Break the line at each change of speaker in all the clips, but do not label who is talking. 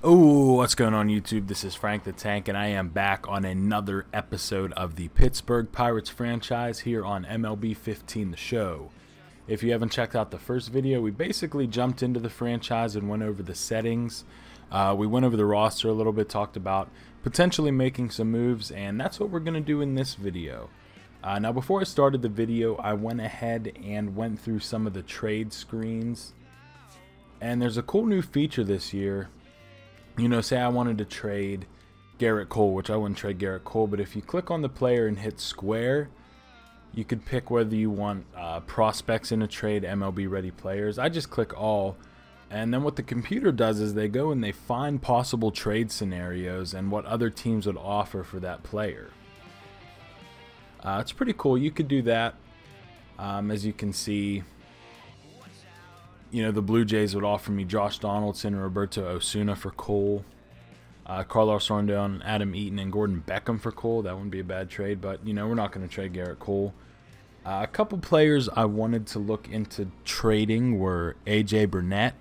Oh, what's going on YouTube? This is Frank the Tank, and I am back on another episode of the Pittsburgh Pirates franchise here on MLB 15 The Show. If you haven't checked out the first video, we basically jumped into the franchise and went over the settings. We went over the roster a little bit, talked about potentially making some moves, and that's what we're going to do in this video. Now, before I started the video, I went ahead and went through some of the trade screens. And there's a cool new feature this year. You know, say I wanted to trade Garrett Cole, which I wouldn't trade Garrett Cole, but if you click on the player and hit square, you could pick whether you want prospects in a trade, MLB ready players. I just click all, and then what the computer does is they go and they find possible trade scenarios and what other teams would offer for that player. It's pretty cool. You could do that. As you can see, you know, the Blue Jays would offer me Josh Donaldson and Roberto Osuna for Cole. Carlos Rondon, Adam Eaton, and Gordon Beckham for Cole. That wouldn't be a bad trade, but, you know, we're not going to trade Garrett Cole. A couple players I wanted to look into trading were A.J. Burnett.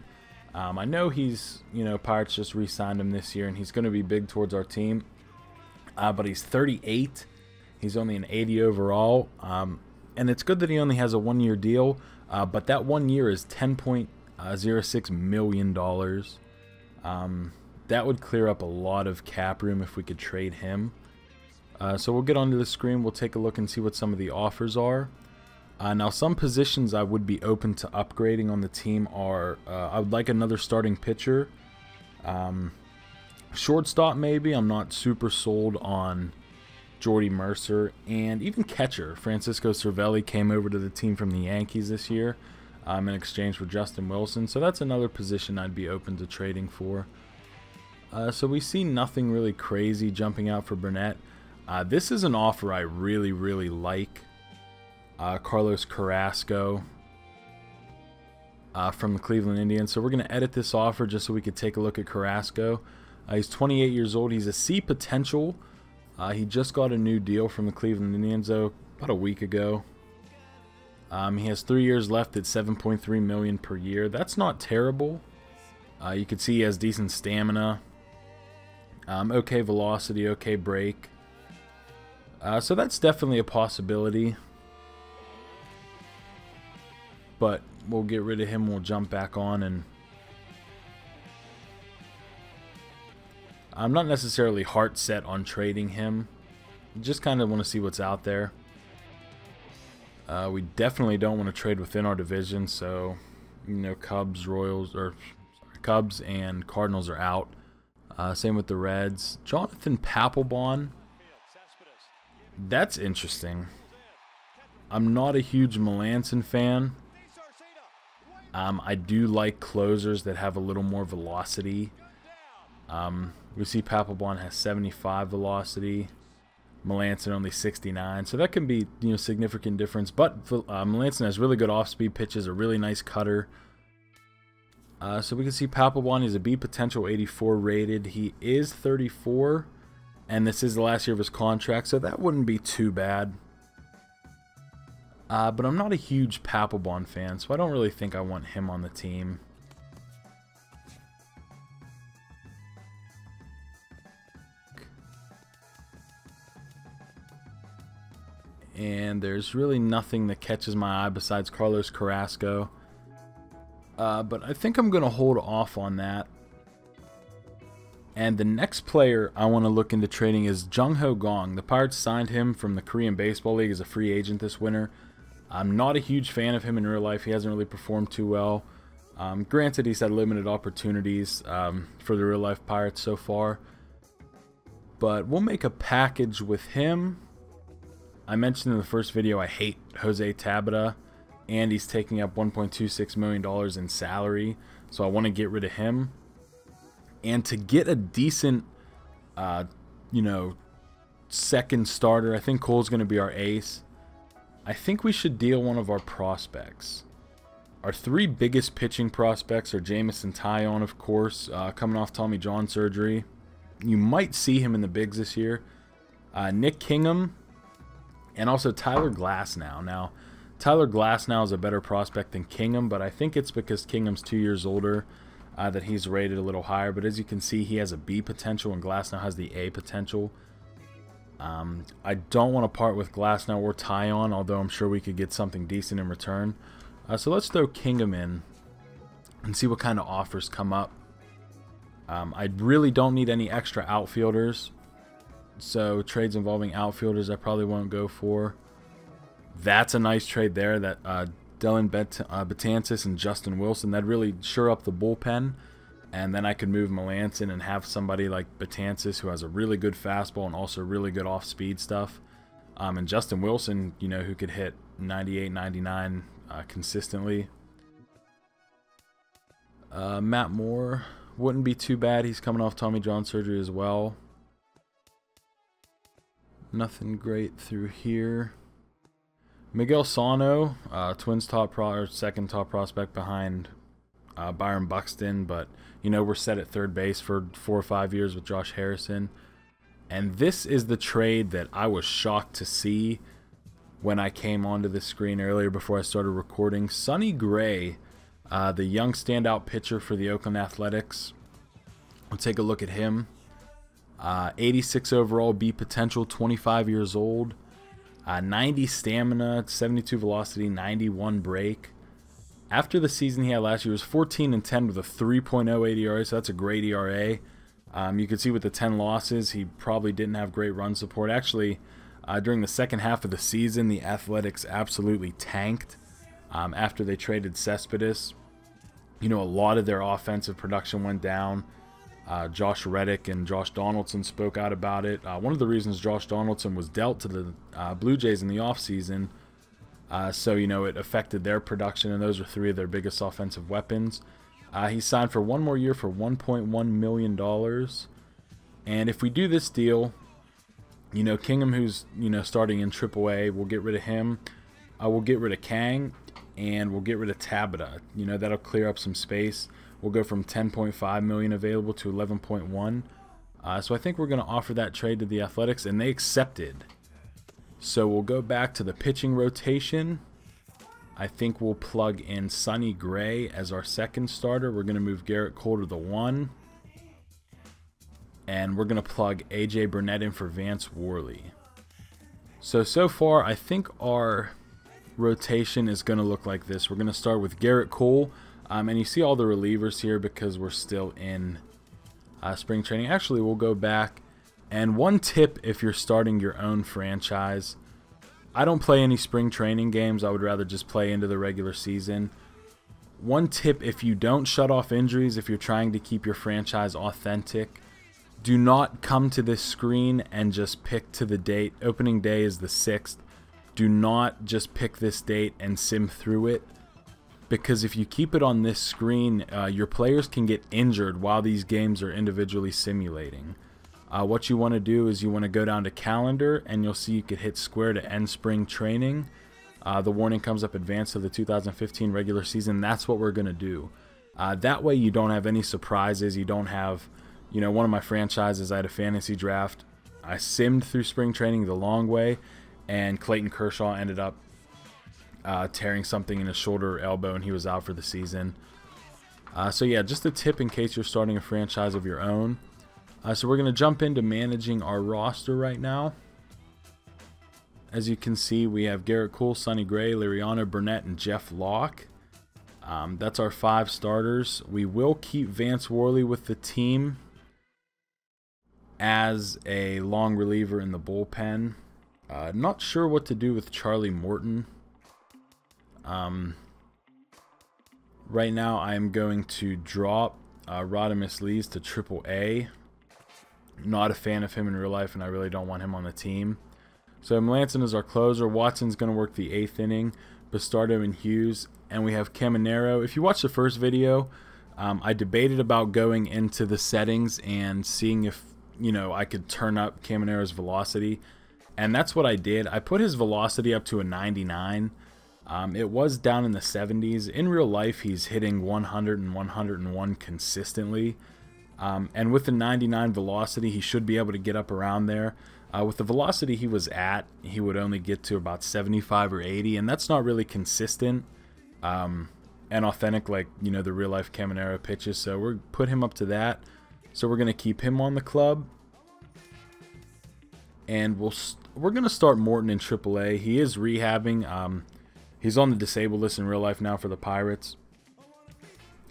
I know he's, you know, Pirates just re-signed him this year, and he's going to be big towards our team. But he's 38. He's only an 80 overall. And it's good that he only has a one-year deal. But that 1 year is $10.06 million. That would clear up a lot of cap room if we could trade him. So we'll get onto the screen. We'll take a look and see what some of the offers are. Now, some positions I would be open to upgrading on the team are, I would like another starting pitcher. Shortstop maybe. I'm not super sold on Jordy Mercer, and even catcher Francisco Cervelli came over to the team from the Yankees this year in exchange for Justin Wilson, so that's another position I'd be open to trading for. So we see nothing really crazy jumping out for Burnett. This is an offer I really like. Carlos Carrasco from the Cleveland Indians. So we're going to edit this offer just so we could take a look at Carrasco. He's 28 years old. He's a C potential. He just got a new deal from the Cleveland Indians, though, about a week ago. He has 3 years left at $7.3 million per year. That's not terrible. You can see he has decent stamina, okay velocity, okay break. So that's definitely a possibility. But we'll get rid of him. We'll jump back on, and I'm not necessarily heart set on trading him. Just kind of want to see what's out there. We definitely don't want to trade within our division, so, you know, Cubs, Royals, or Cubs and Cardinals are out. Same with the Reds. Jonathan Papelbon. That's interesting. I'm not a huge Melanson fan. I do like closers that have a little more velocity. We see Papelbon has 75 velocity, Melanson only 69, so that can be, you know, significant difference. But Melanson has really good off-speed pitches, a really nice cutter. So we can see Papelbon is a B potential 84 rated. He is 34, and this is the last year of his contract, so that wouldn't be too bad. But I'm not a huge Papelbon fan, so I don't really think I want him on the team. And there's really nothing that catches my eye besides Carlos Carrasco. But I think I'm going to hold off on that. And the next player I want to look into trading is Jung-Ho Gong. The Pirates signed him from the Korean Baseball League as a free agent this winter. I'm not a huge fan of him in real life. He hasn't really performed too well. Granted, he's had limited opportunities for the real life Pirates so far. But we'll make a package with him. I mentioned in the first video I hate Jose Tabata, and he's taking up $1.26 million in salary, so I want to get rid of him. And to get a decent, you know, second starter, I think Cole's going to be our ace. I think we should deal one of our prospects. Our three biggest pitching prospects are Jamison Taillon, of course, coming off Tommy John surgery. You might see him in the bigs this year. Nick Kingham, and also Tyler Glasnow. Now, Tyler Glasnow is a better prospect than Kingham, but I think it's because Kingham's 2 years older. that he's rated a little higher. But as you can see, he has a B potential, and Glasnow has the A potential. I don't want to part with Glasnow or Tyon, although I'm sure we could get something decent in return. So let's throw Kingham in and see what kind of offers come up. I really don't need any extra outfielders, so trades involving outfielders I probably won't go for. That's a nice trade there, that Dylan Betances and Justin Wilson. That'd really shore up the bullpen, and then I could move Melanson and have somebody like Betances, who has a really good fastball and also really good off-speed stuff. And Justin Wilson, you know, who could hit 98, 99 consistently. Matt Moore wouldn't be too bad. He's coming off Tommy John surgery as well. Nothing great through here. Miguel Sano, Twins second top prospect behind Byron Buxton, but you know, we're set at third base for 4 or 5 years with Josh Harrison. And this is the trade that I was shocked to see when I came onto the screen earlier before I started recording. Sonny Gray, the young standout pitcher for the Oakland Athletics. We'll take a look at him. 86 overall, B potential, 25 years old. 90 stamina, 72 velocity, 91 break. After the season he had last year, he was 14-10 with a 3.08 ERA, so that's a great ERA. You can see with the 10 losses, he probably didn't have great run support. Actually, during the second half of the season, the Athletics absolutely tanked after they traded Cespedes. You know, a lot of their offensive production went down. Josh Reddick and Josh Donaldson spoke out about it. One of the reasons Josh Donaldson was dealt to the Blue Jays in the offseason, so, you know, it affected their production, and those are 3 of their biggest offensive weapons. He signed for 1 more year for $1.1 million. And if we do this deal, you know, Kingham, who's, you know, starting in AAA, we'll get rid of him. We'll get rid of Kang, and we'll get rid of Tabata. You know, that'll clear up some space. We'll go from 10.5 million available to 11.1. So I think we're going to offer that trade to the Athletics, and they accepted. So we'll go back to the pitching rotation. I think we'll plug in Sonny Gray as our second starter. We're going to move Garrett Cole to the 1. And we're going to plug AJ Burnett in for Vance Worley. So far, I think our rotation is going to look like this. We're going to start with Garrett Cole. And you see all the relievers here because we're still in spring training. Actually, we'll go back. And one tip if you're starting your own franchise, I don't play any spring training games. I would rather just play into the regular season. One tip, if you don't shut off injuries, if you're trying to keep your franchise authentic, do not come to this screen and just pick to the date. Opening day is the 6th. Do not just pick this date and sim through it, because if you keep it on this screen, your players can get injured while these games are individually simulating. What you want to do is you want to go down to calendar, and you'll see you could hit square to end spring training. The warning comes up advance to the 2015 regular season. That's what we're going to do. That way you don't have any surprises. You don't have, you know, one of my franchises, I had a fantasy draft. I simmed through spring training the long way, and Clayton Kershaw ended up tearing something in his shoulder or elbow, and he was out for the season. So yeah, just a tip in case you're starting a franchise of your own. So we're going to jump into managing our roster right now. As you can see, we have Garrett Cole, Sonny Gray, Liriano Burnett, and Jeff Locke. That's our 5 starters. We will keep Vance Worley with the team as a long reliever in the bullpen. Not sure what to do with Charlie Morton. Right now I'm going to drop Rodimus Lees to AAA. Not a fan of him in real life, and I really don't want him on the team. So Melanson is our closer. Watson's going to work the 8th inning. Bastardo and Hughes. And we have Caminero. If you watched the first video, I debated about going into the settings and seeing if, you know, I could turn up Caminero's velocity. And that's what I did. I put his velocity up to a 99. It was down in the 70s. In real life, he's hitting 100 and 101 consistently. And with the 99 velocity, he should be able to get up around there. With the velocity he was at, he would only get to about 75 or 80, and that's not really consistent. and authentic, like, you know, the real life Caminero pitches. So we're put him up to that. So we're going to keep him on the club. And we're going to start Morton in AAA. He is rehabbing. He's on the disabled list in real life now for the Pirates.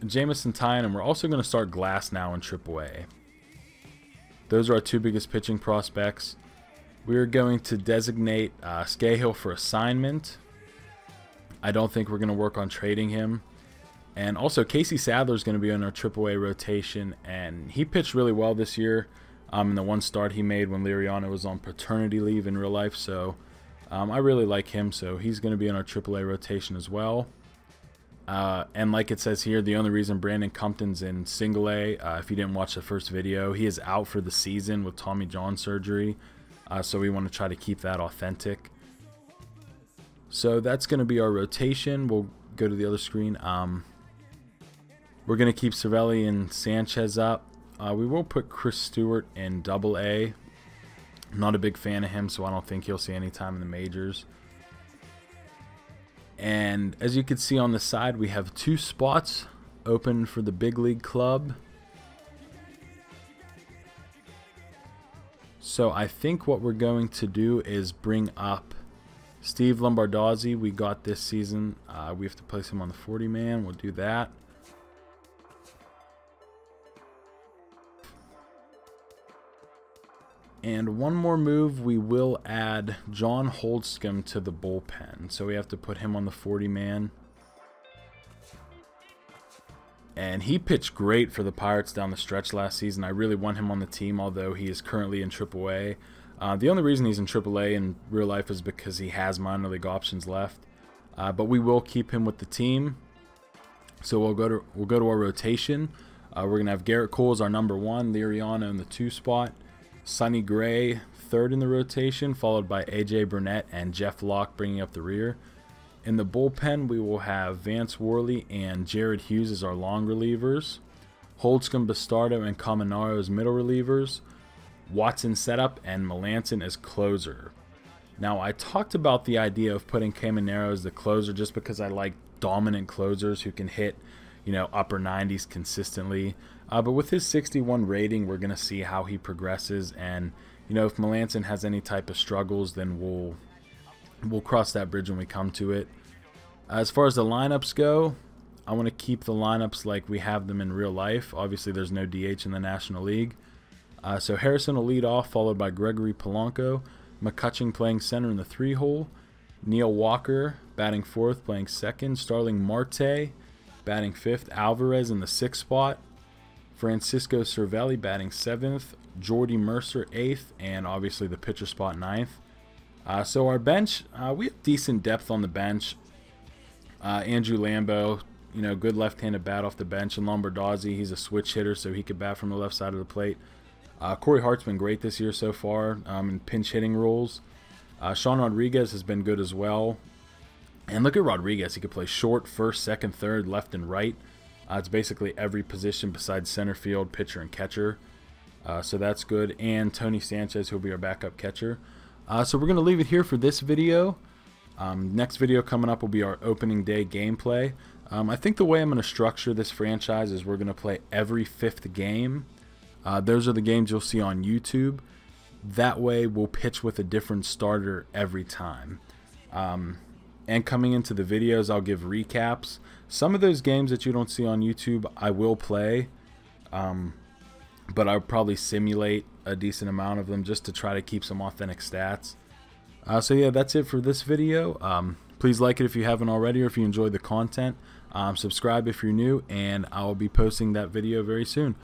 Jamison Tyon, and we're also going to start Glass now in AAA. Those are our two biggest pitching prospects. We are going to designate Scahill for assignment. I don't think we're going to work on trading him. And also, Casey Sadler is going to be on our AAA rotation, and he pitched really well this year in the one start he made when Liriano was on paternity leave in real life. So I really like him, so he's going to be in our AAA rotation as well. And like it says here, the only reason Brandon Compton's in single A, if you didn't watch the first video, he is out for the season with Tommy John surgery. So we want to try to keep that authentic. So that's going to be our rotation. We'll go to the other screen. We're going to keep Cervelli and Sanchez up. We will put Chris Stewart in AA. I'm not a big fan of him, so I don't think he'll see any time in the majors. And as you can see on the side, we have 2 spots open for the big league club. So I think what we're going to do is bring up Steve Lombardozzi. We got this season. We have to place him on the 40-man. We'll do that. And one more move, we will add John Holdscomb to the bullpen. So we have to put him on the 40-man. And he pitched great for the Pirates down the stretch last season. I really want him on the team, although he is currently in AAA. The only reason he's in AAA in real life is because he has minor league options left. But we will keep him with the team. So we'll go to our rotation. We're going to have Garrett Cole as our number 1, Liriano in the 2 spot. Sonny Gray, 3rd in the rotation, followed by AJ Burnett and Jeff Locke bringing up the rear. In the bullpen, we will have Vance Worley and Jared Hughes as our long relievers. Holdscomb, Bastardo, and Caminero as middle relievers. Watson setup and Melanson as closer. Now, I talked about the idea of putting Caminero as the closer just because I like dominant closers who can hit, you know, upper 90s consistently. But with his 61 rating, we're going to see how he progresses. And, you know, if Melanson has any type of struggles, then we'll cross that bridge when we come to it. As far as the lineups go, I want to keep the lineups like we have them in real life. Obviously, there's no DH in the National League. So Harrison will lead off, followed by Gregory Polanco. McCutcheon playing center in the 3-hole. Neil Walker batting 4th, playing 2nd. Starling Marte batting 5th. Alvarez in the 6th spot. Francisco Cervelli batting 7th, Jordy Mercer 8th, and obviously the pitcher spot 9th. So our bench, we have decent depth on the bench. Andrew Lambeau, you know, good left-handed bat off the bench, and Lombardozzi, he's a switch hitter, so he could bat from the left side of the plate. Corey Hart's been great this year so far in pinch hitting roles. Sean Rodriguez has been good as well. And look at Rodriguez, he could play short, first, second, third, left, and right. It's basically every position besides center field, pitcher, and catcher. So that's good. And Tony Sanchez, who'll be our backup catcher. So we're going to leave it here for this video. Next video coming up will be our opening day gameplay. I think the way I'm going to structure this franchise is we're going to play every 5th game. Those are the games you'll see on YouTube. That way we'll pitch with a different starter every time. And coming into the videos, I'll give recaps. Some of those games that you don't see on YouTube, I will play. But I'll probably simulate a decent amount of them just to try to keep some authentic stats. So yeah, that's it for this video. Please like it if you haven't already, or if you enjoyed the content. Subscribe if you're new, and I'll be posting that video very soon.